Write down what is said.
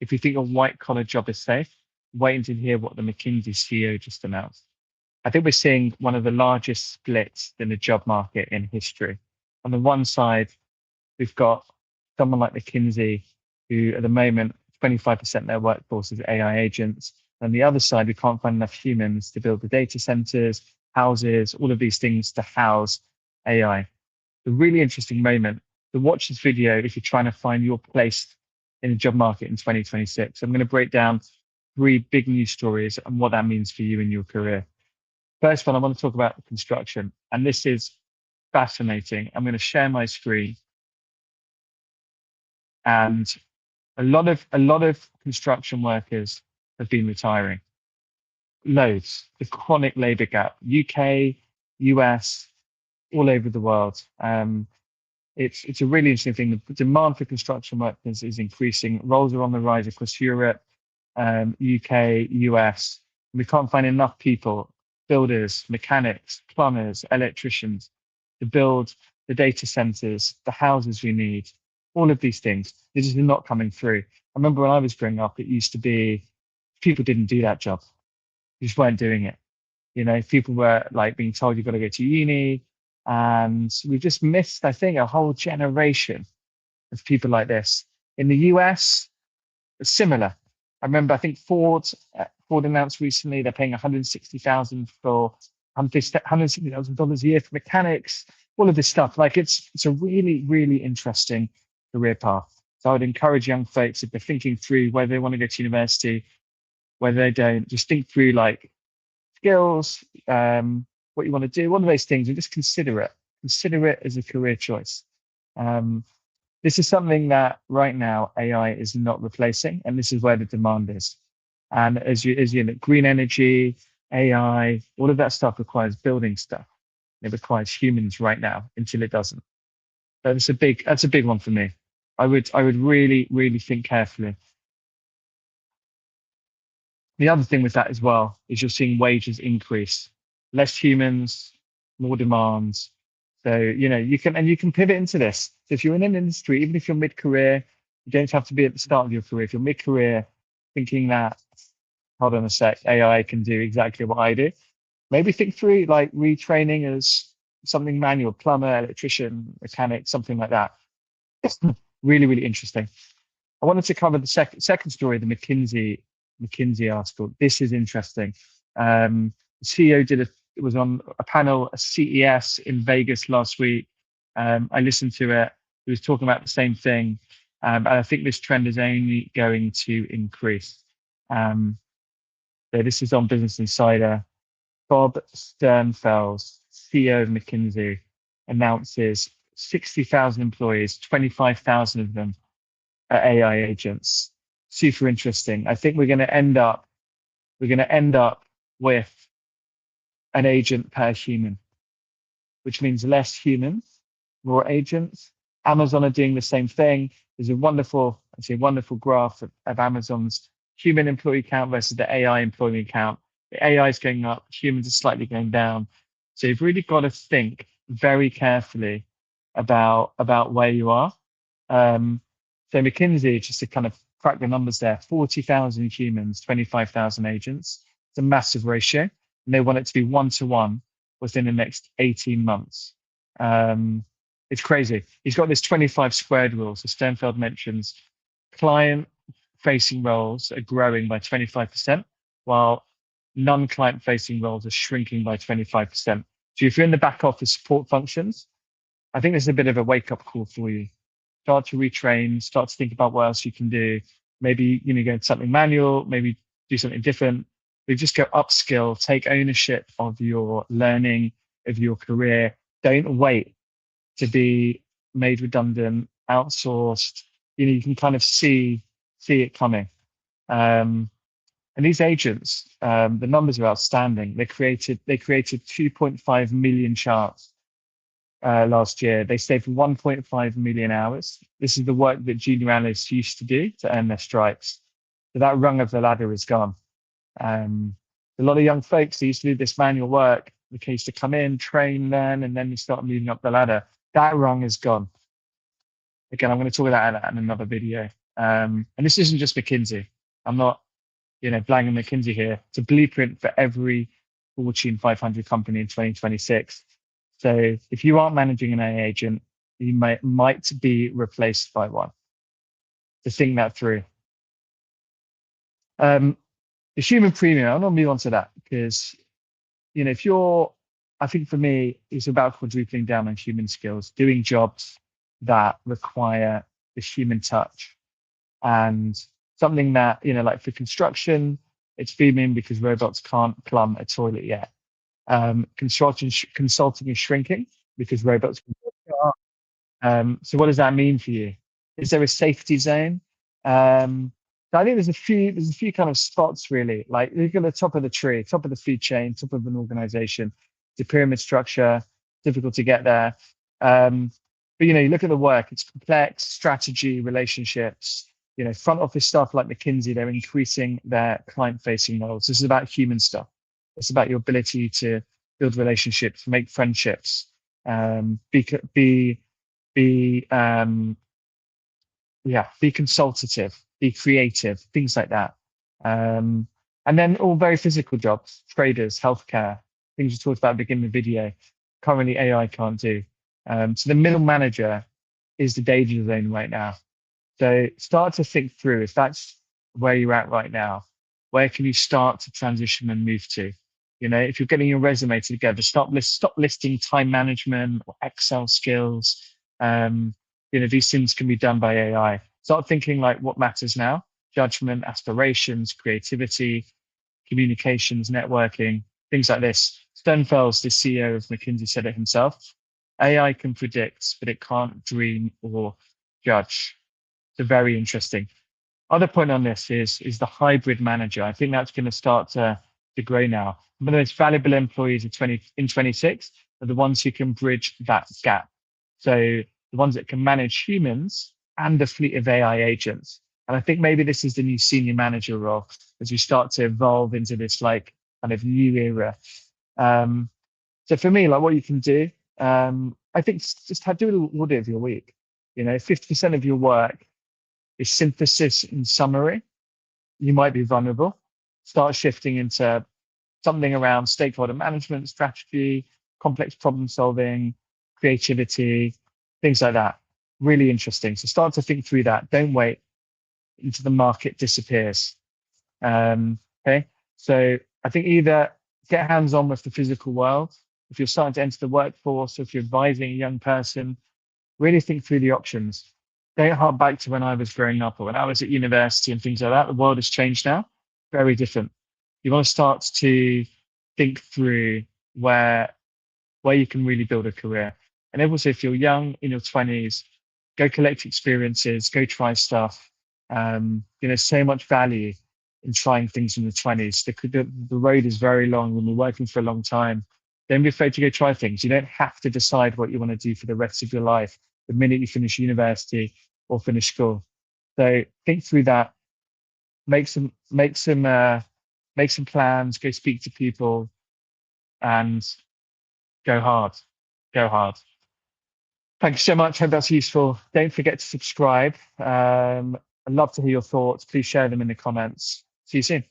if you think a white collar job is safe, wait until you hear what the McKinsey CEO just announced. I think we're seeing one of the largest splits in the job market in history. On the one side, we've got someone like McKinsey, who at the moment, 25% of their workforce is AI agents. On the other side, we can't find enough humans to build the data centers, houses, all of these things to house AI. A really interesting moment to watch this video if you're trying to find your place in the job market in 2026. I'm going to break down 3 big news stories and what that means for you in your career. First one, I want to talk about construction, and this is fascinating. I'm going to share my screen, and a lot of construction workers have been retiring. Loads. The chronic labour gap, UK, US, all over the world. It's a really interesting thing. The demand for construction workers is increasing. Roles are on the rise across Europe, UK, US. We can't find enough people, builders, mechanics, plumbers, electricians, to build the data centers, the houses we need, all of these things. They're just not coming through. I remember when I was growing up, it used to be people didn't do that job. You just weren't doing it. You know, people were like being told you've got to go to uni. And we've just missed, I think, a whole generation of people like this. In the US, it's similar. I remember, I think Ford announced recently they're paying $160,000 for $160,000 a year for mechanics, all of this stuff. Like it's a really, really interesting career path. So I would encourage young folks, if they're thinking through whether they want to go to university, whether they don't, just think through like skills, what you want to do, one of those things, and just consider it. Consider it as a career choice. This is something that right now AI is not replacing, and this is where the demand is. And as you know, green energy, AI, all of that stuff requires building stuff. It requires humans right now until it doesn't. That's a big one for me. I would really, really think carefully. The other thing with that as well is you're seeing wages increase. Less humans, more demands. So, you know, you can pivot into this. So if you're in an industry, even if you're mid-career, you don't have to be at the start of your career. If you're mid-career thinking that, hold on a sec, AI can do exactly what I do, maybe think through like retraining as something manual, plumber, electrician, mechanic, something like that. Really, really interesting. I wanted to cover the second story, the McKinsey article. This is interesting. The CEO was on a panel at CES in Vegas last week. I listened to it. He was talking about the same thing. And I think this trend is only going to increase. So this is on Business Insider. Bob Sternfels, CEO of McKinsey, announces 60,000 employees, 25,000 of them are AI agents. Super interesting. I think we're going to end up with an agent per human, which means less humans, more agents. Amazon are doing the same thing. There's a wonderful graph of Amazon's human employee count versus the AI employee count. The AI is going up, humans are slightly going down. So you've really got to think very carefully about where you are. So McKinsey, just to kind of crack the numbers there, 40,000 humans, 25,000 agents. It's a massive ratio, and they want it to be 1-to-1 within the next 18 months. It's crazy. He's got this 25 squared rule. So Sternfeld mentions client-facing roles are growing by 25%, while non-client-facing roles are shrinking by 25%. So if you're in the back office support functions, I think this is a bit of a wake-up call for you. Start to retrain, start to think about what else you can do. Maybe, you know, go into something manual, maybe do something different. Maybe just go upskill, take ownership of your learning, of your career. Don't wait to be made redundant, outsourced. You know, you can kind of see it coming. And these agents, the numbers are outstanding. They created 2.5 million charts last year. They saved 1.5 million hours. This is the work that junior analysts used to do to earn their stripes. So that rung of the ladder is gone. A lot of young folks who used to do this manual work, they used to come in, train, learn, and then you start moving up the ladder. That rung is gone. Again, I'm going to talk about that in another video. And this isn't just McKinsey. I'm not, blagging McKinsey here. It's a blueprint for every Fortune 500 company in 2026. So if you aren't managing an AI agent, you might be replaced by one. To think that through. Um, the human premium, I want to move on to that because, if you're, I think for me, it's about quadrupling down on human skills, doing jobs that require the human touch. And something that, like for construction, it's booming because robots can't plumb a toilet yet. Consulting is shrinking because robots can do it. So what does that mean for you? Is there a safety zone? So I think there's a few kind of spots really. Like look at the top of the tree, top of the food chain, top of an organization. The pyramid structure, difficult to get there. But you look at the work, it's complex, strategy, relationships, front office stuff like McKinsey, they're increasing their client-facing roles. This is about human stuff. It's about your ability to build relationships, make friendships, be be yeah, be consultative, be creative, things like that. Um, and then all very physical jobs, traders, healthcare, things we talked about at the beginning of the video, currently AI can't do. So the middle manager is the danger zone right now. So start to think through if that's where you're at right now, where can you start to transition and move to? If you're getting your resume together, stop listing time management or Excel skills. These things can be done by AI. Start thinking like what matters now: judgment, aspirations, creativity, communications, networking, things like this. Sternfels, the CEO of McKinsey, said it himself. AI can predict, but it can't dream or judge. So very interesting. Other point on this is the hybrid manager. I think that's going to start to grow now. One of the most valuable employees in 26 are the ones who can bridge that gap. So the ones that can manage humans and a fleet of AI agents. And I think maybe this is the new senior manager role as we start to evolve into this like kind of new era. So for me, like what you can do, I think just do a little audit of your week. 50% of your work is synthesis and summary. You might be vulnerable. Start shifting into something around stakeholder management, strategy, complex problem solving, creativity, things like that. Really interesting. So start to think through that. Don't wait until the market disappears. Okay. So I think either get hands on with the physical world. If you're starting to enter the workforce, or if you're advising a young person, really think through the options. Don't hark back to when I was growing up or when I was at university and things like that. The world has changed now, very different. You want to start to think through where you can really build a career. And also, if you're young in your 20s, go collect experiences, go try stuff. So much value in trying things in the 20s. The road is very long when you're working for a long time. Don't be afraid to go try things. You don't have to decide what you want to do for the rest of your life the minute you finish university or finish school. So think through that. Make some plans. Go speak to people, and go hard. Go hard. Thank you so much. Hope that's useful. Don't forget to subscribe. I'd love to hear your thoughts. Please share them in the comments. See you soon.